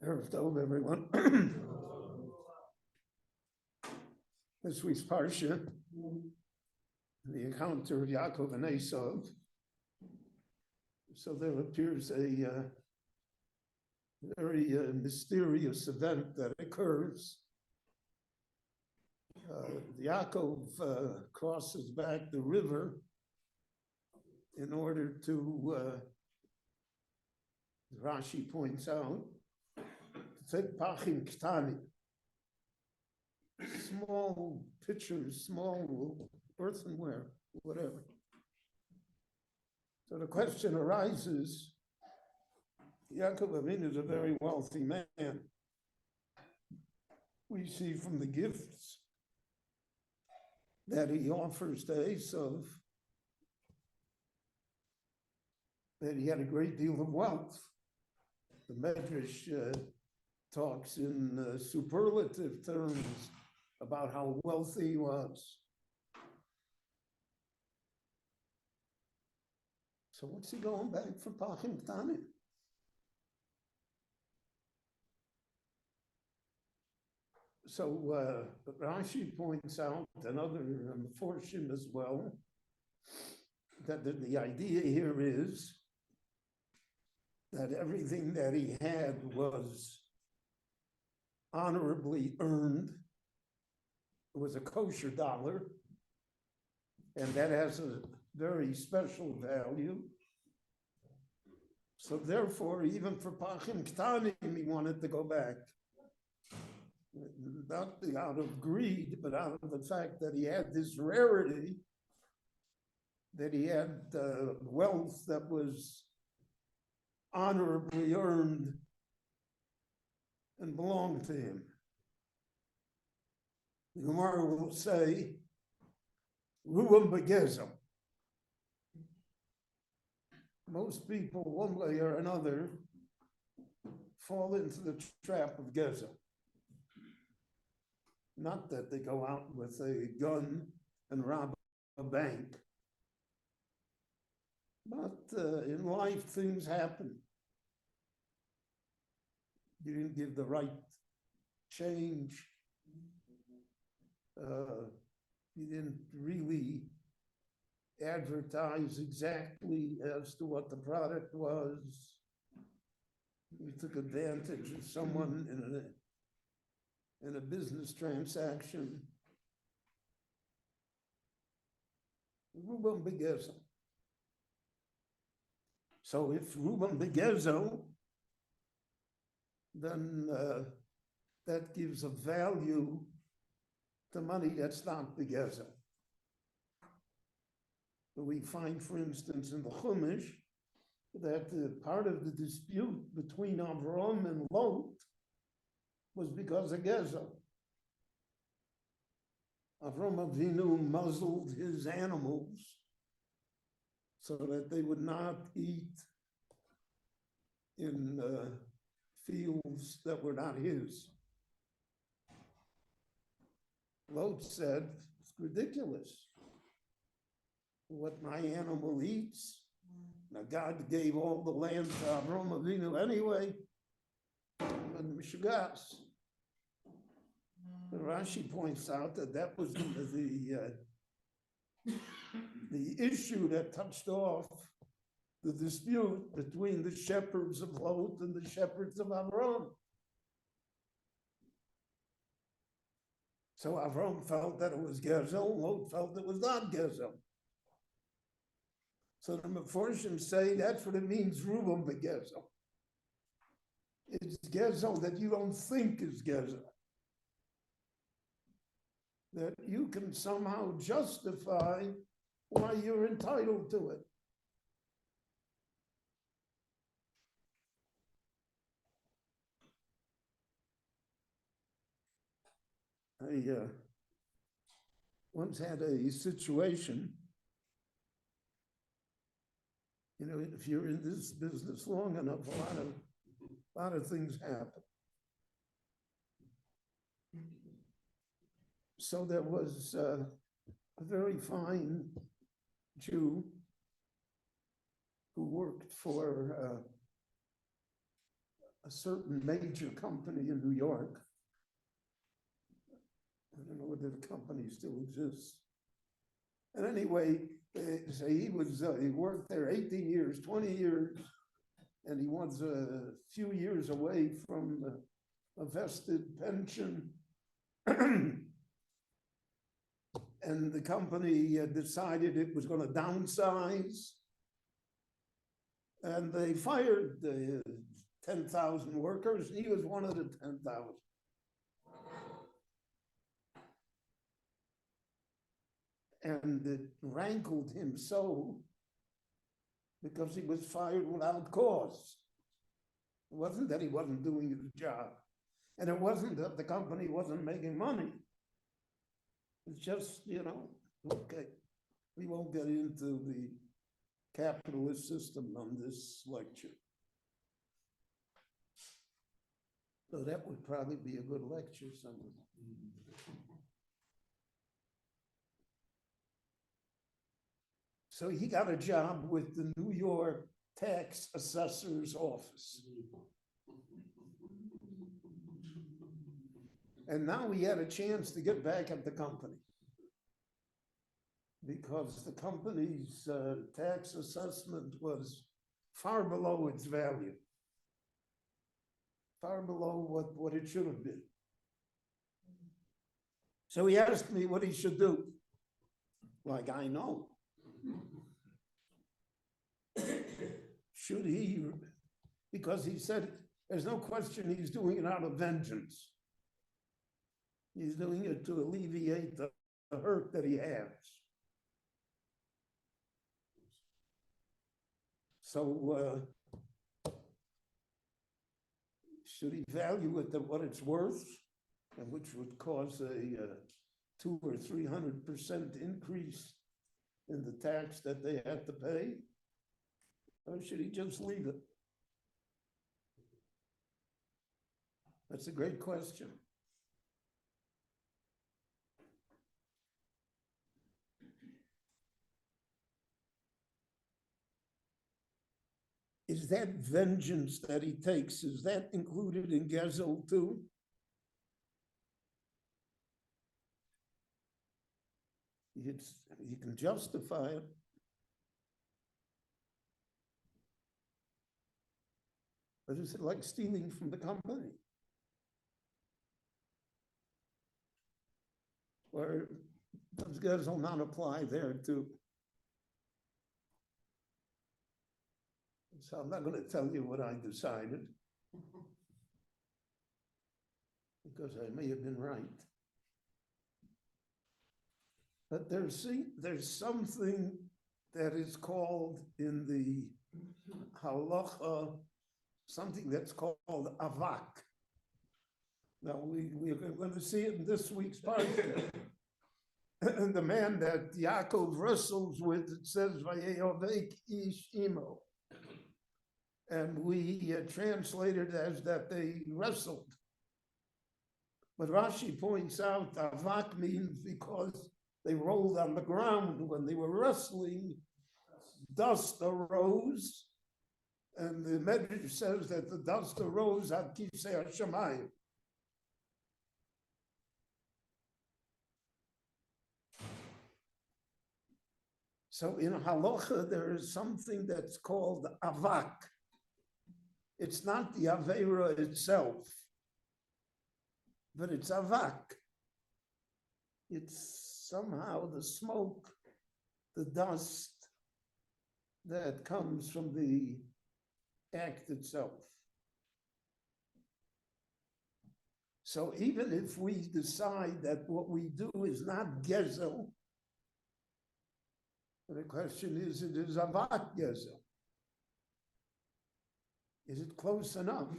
Erev Tov, everyone. This week's Parsha, the encounter of Yaakov and Esav. So there appears a very mysterious event that occurs. Yaakov crosses back the river in order to, Rashi points out, to take pachim ktani, small pitchers, small earthenware, whatever. So the question arises, Yaakov Avinu is a very wealthy man. We see from the gifts that he offers to Esav that he had a great deal of wealth. The Medrash talks in superlative terms about how wealthy he was. So what's he going back for Pachim Ktanim? So Rashi points out, and other Meforshim as well, that the idea here is that everything that he had was honorably earned. It was a kosher dollar, and that has a very special value. So therefore, even for Pachim Ktanim, he wanted to go back. Not out of greed, but out of the fact that he had this rarity, that he had wealth that was honorably earned and belonged to him. The Gemara will say, Ruam Begezem. Most people, one way or another, fall into the trap of Gezem. Not that they go out with a gun and rob a bank, but in life things happen. You didn't give the right change. You didn't really advertise exactly as to what the product was. You took advantage of someone in a business transaction. Rubam Begezel. So if Rubam Begezel, then that gives a value to money that's not Begezel. We find, for instance, in the Chumash, that part of the dispute between Avram and Lot was because of Gezel. Avram Avinu muzzled his animals so that they would not eat in fields that were not his. Lot said, it's ridiculous. What my animal eats, now God gave all the land to Avram Avinu anyway, and Mishagas. Rashi points out that that was the issue that touched off the dispute between the shepherds of Lot and the shepherds of Avram. So Avram felt that it was Gezel, Lot felt it was not Gezel. So the Meforshim say that's what it means, Rubam Begezel. It's Gezel that you don't think is Gezel. That you can somehow justify why you're entitled to it. I once had a situation, if you're in this business long enough, a lot of things happen. So there was a very fine Jew who worked for a certain major company in New York. I don't know whether the company still exists. And anyway, so he worked there 18 years, 20 years, and he was a few years away from a vested pension. And the company decided it was going to downsize. And they fired the 10,000 workers. He was one of the 10,000. And it rankled him so because he was fired without cause. It wasn't that he wasn't doing his job. And it wasn't that the company wasn't making money. It's just, okay, we won't get into the capitalist system on this lecture. So that would probably be a good lecture somewhere. So he got a job with the New York tax assessor's office. And now he had a chance to get back at the company because the company's tax assessment was far below its value, far below what it should have been. So he asked me what he should do. Like, I know. Should he, because he said, there's no question he's doing it out of vengeance. He's doing it to alleviate the hurt that he has. So should he value it at what it's worth, and which would cause a 200 or 300% increase in the tax that they had to pay? Or should he just leave it? That's a great question. Is that vengeance that he takes, is that included in Gezel too? You can justify it. But is it like stealing from the company? Or does Gezel not apply there too? So I'm not going to tell you what I decided, because I may have been right. But there's something that is called in the halacha, something that's called avak. Now we're going to see it in this week's parsha. And the man that Yaakov wrestles with, it says, "Vayeyovek ish imo." And we translate it as that they wrestled. But Rashi points out avak means because they rolled on the ground when they were wrestling, dust arose, and the Medrash says that the dust arose at Kisei HaShamayim. So in halacha, there is something that's called avak. It's not the Aveira itself, but it's avak. It's somehow the smoke, the dust that comes from the act itself. So even if we decide that what we do is not gezel, the question is, it is avak gezel. Is it close enough?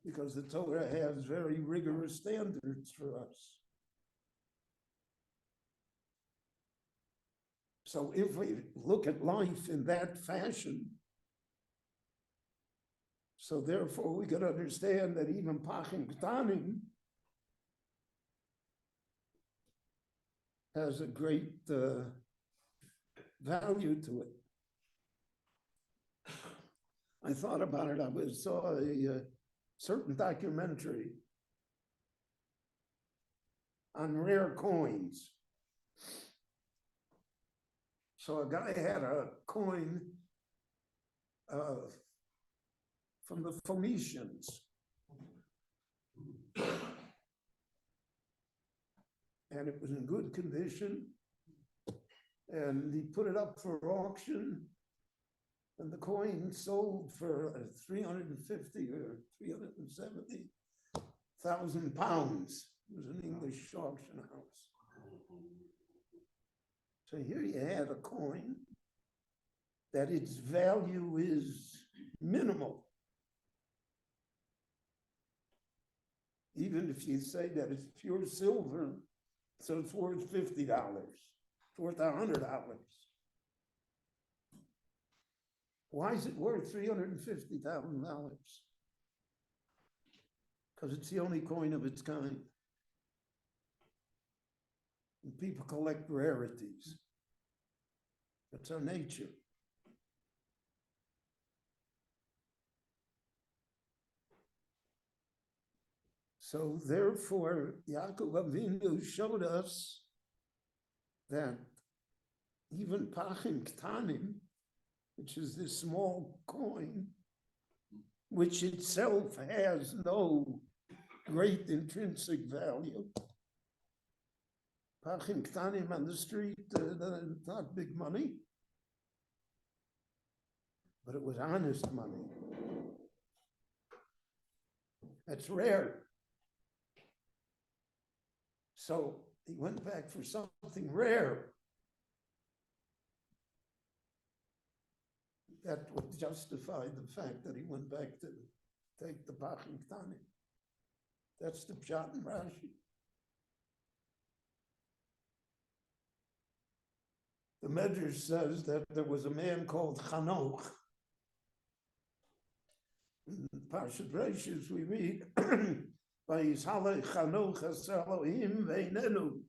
Because the Torah has very rigorous standards for us. So if we look at life in that fashion, so therefore we could understand that even Pachim Ktanim has a great value to it. I thought about it. I saw a certain documentary on rare coins. So a guy had a coin from the Phoenicians. And it was in good condition. And he put it up for auction. And the coin sold for 350 or 370,000 pounds. It was an English auction house. So here you had a coin that its value is minimal. Even if you say that it's pure silver, so it's worth $50, it's worth $100. Why is it worth $350,000? Because it's the only coin of its kind. And people collect rarities. That's our nature. So therefore, Yaakov Avinu showed us that even Pachim Ktanim, which is this small coin, which itself has no great intrinsic value. Pachim Ktanim on the street, not big money, but it was honest money. That's rare. So he went back for something rare. That would justify the fact that he went back to take the Pachim Ktanim. That's the Pshat and Rashi. The Medrash says that there was a man called Chanoch. In Parshat Reishis we read, "Vayishalech Chanoch es Elohim veinenu,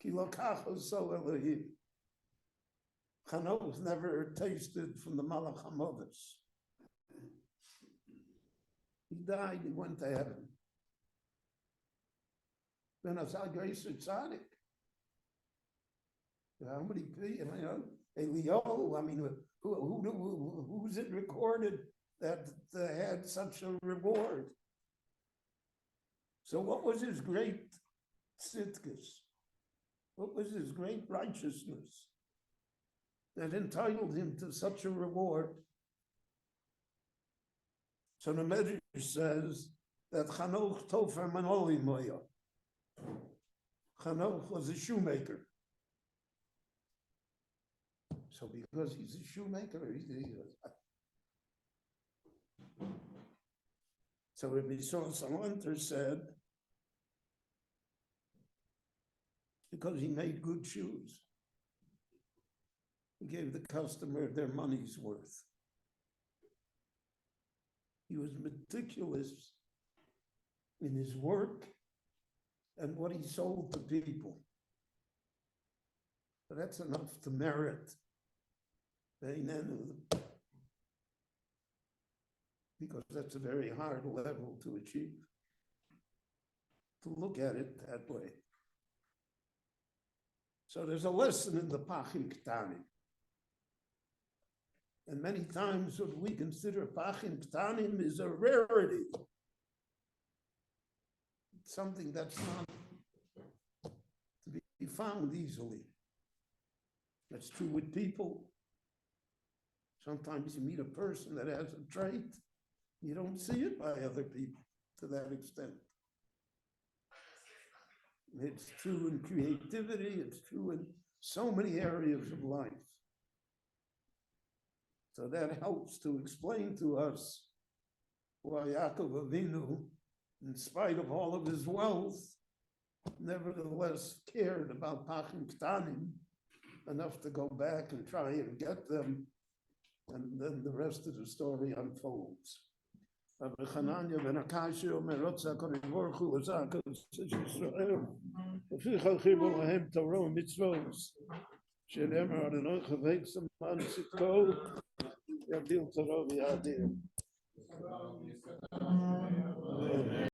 ki lokach oso Elohim." Chanoch never tasted from the Malach HaModes. He died, he went to heaven. Ben Asal Greiser Tzaddik. How many people, Elio, I mean, who's it recorded that had such a reward? So what was his great tzidkus? What was his great righteousness that entitled him to such a reward? So the Medrash says that Chanoch Tofer Manoli Moya. Chanoch was a shoemaker. So because he's a shoemaker, so Rabbi Salanter said, because he made good shoes, he gave the customer their money's worth. He was meticulous in his work and what he sold to people. But that's enough to merit. Because that's a very hard level to achieve, to look at it that way. So there's a lesson in the Pachim Ktanim. And many times what we consider Pachim Ktanim is a rarity. It's something that's not to be found easily. That's true with people. Sometimes you meet a person that has a trait, you don't see it by other people to that extent. It's true in creativity, it's true in so many areas of life. So that helps to explain to us why Yaakov Avinu, in spite of all of his wealth, nevertheless cared about Pachim Ktanim enough to go back and try and get them. And then the rest of the story unfolds. Rabbi Chananya ben Akashi Omer Rotza Kodesh Baruch Hu L'Zaka Yisrael V'ficha Chibur Lahem Torah Mitzvos She'nemer Adonai Chavek Saman Sitko Yadil Tov Yadir.